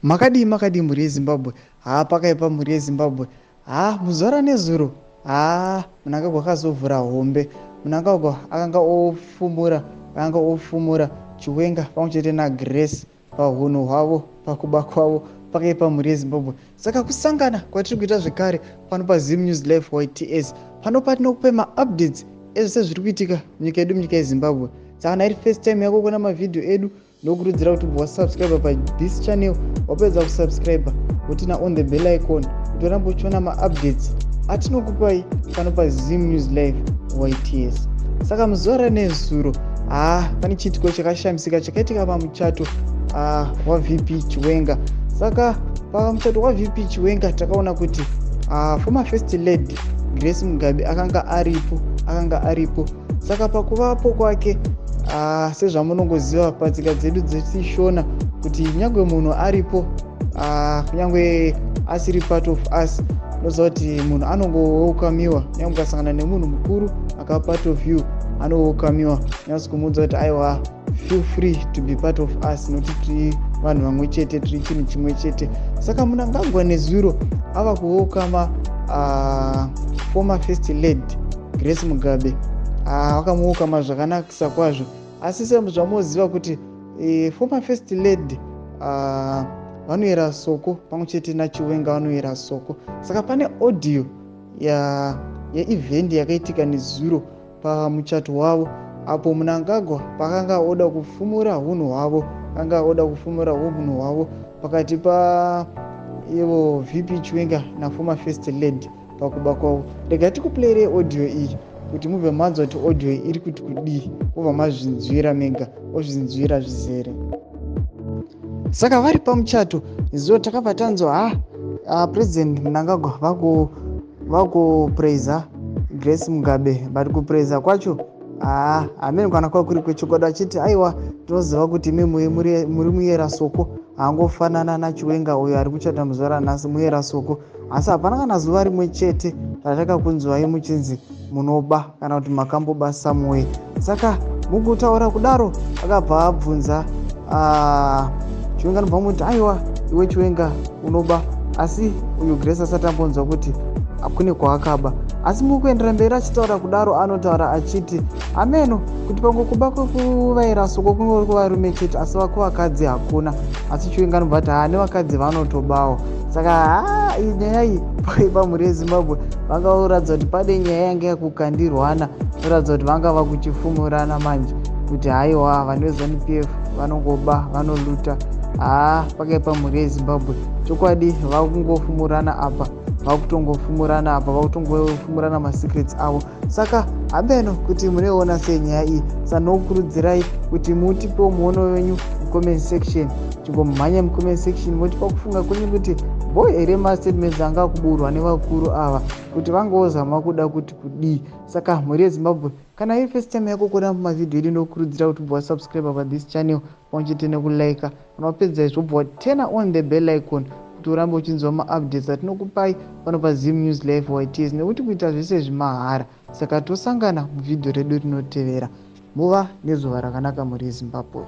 makadi mhuri yeZimbabwe. Pakaipa mhuri yeZimbabwe. Muzora nezuro. Mnangagwa akazovhura hombe. Mnangagwa akanga ofumura Chiwenga pamwechete naGrace pahunhu hwavo, pakuba kwavo pakaipa mhuri yeZimbabwe. Saka kusangana kwatiri kuita zvekare pano paZim News Live YTS, pano patinokupa maupdates ezvose zviri kuitika munyika yedu, munyika yeZimbabwe. Saka kana iri first time yako kuona mavhidhiyo edu, ndokurudzira kuti wasubscribe pathis channel. Wapedza kusubscribe wotina on the bell icon kuti urambe uchiona maupdates atinokupai pano paZim News Live YTS. Saka muzora nezuro pane chiitiko chakashamisika chakaitika pamuchato waVP Chiwenga. Saka pamuchato waVP Chiwenga takaona kuti former first lady Grace Mugabe akanga aripo. Saka pakuvapo kwake sezvamunongoziva patsika dzedu dzechishona kuti nyangwe munhu aripo kunyangwe asiri part of us, unoziva kuti munhu anongowelkamiwa. Nyangwe ukasangana nemunhu mukuru aka part of you, anowelkamiwa. Nyasi kumuudza kuti aiwa, feel free to be part of us, nokuti tiri vanhu vamwe chete, tiri chinhu chimwe chete. Saka Mnangagwa nezuro ava kuwelkama former first lady Grace Mugabe. Vakamuwelkama zvakanakisa kwazvo, asi sezvamunoziva kuti former first lady vanoyera soko pamwechete naChiwenga vanoyera soko. Saka pane audio yeevent yakaitika nezuro pamuchato wavo, apo Mnangagwa pakanga oda kufumura unhu hwavo pakati pa ivo VP Chiwenga na former first lady pakuba kwavo. Rega tikuplayere audio iyi kuti mubve manzwa kuti audio iyi iri kuti kudii, mubva mazvinzwira mega, ozvinzwira zvizere. Saka vari pamuchato izvo takabva tanzwa President Mnangagwa vakupraisa Grace Mugabe, but kupraisa kwacho hamene kana kwakuri kwechokwadi, achiti aiwa tinoziva kuti muri muyera soko, haangofanana naChiwenga uyo ari kuchata muzora nhasi muyera soko, asi hapana kana zuva rimwe chete ratakakunzwai muchinzi munoba kana kuti makamboba somewhere. Saka mukutaura kudaro akabva abvunza Chiwenga nobva muti aiwa iwe Chiwenga unoba, asi uyu Grace asati ambonzwa kuti kune kwaakaba. Asi mukuendera mberi achitaura kudaro anotaura achiti ameno kuti pangokuba kwekuvaira soko kungori kuvarume chete, asi vakuvakadzi hakuna. Asi Chiwenga anobva ati nevakadzi vanotobawo. Saka iyi nyaya iyi pakaipa mhuri yeZimbabwe vanga varatidza kuti pane nyaya yanga yakukandirwana, varatidza kuti vanga vakuchifumurana manje kuti haiwa vanhu veZANU-PF vanongoba vanoluta. Pakaipa mhuri yeZimbabwe chokwadi vakungofumurana apa, vakutongofumurana masecrets avo. Saka hameno kuti munoiona sei nyaya iyi. Saka ndinokurudzirai kuti mutipewo muono wenyu mucomment section, chingomhanya mucomment section moti pakufunga kwenyu kuti boy here mastatements anga kuburwa nevakuru ava kuti vangozama kuda kuti kudii. Saka mhuri yeZimbabwe, kana iri first time yako kuona mavhidhiyo edu, ndokurudzira kuti wasubscribe pathis channel pamwechete nekulika. Kana wapedza izvobva watena on the bell icon kuti urambe uchinzwa maupdates atinokupai pano paZim News Live YTS, nekuti kuita zvese zvimahara. Saka tosangana muvhidhiyo redu rinotevera. Muva nezuva rakanaka mhuri yeZimbabwe.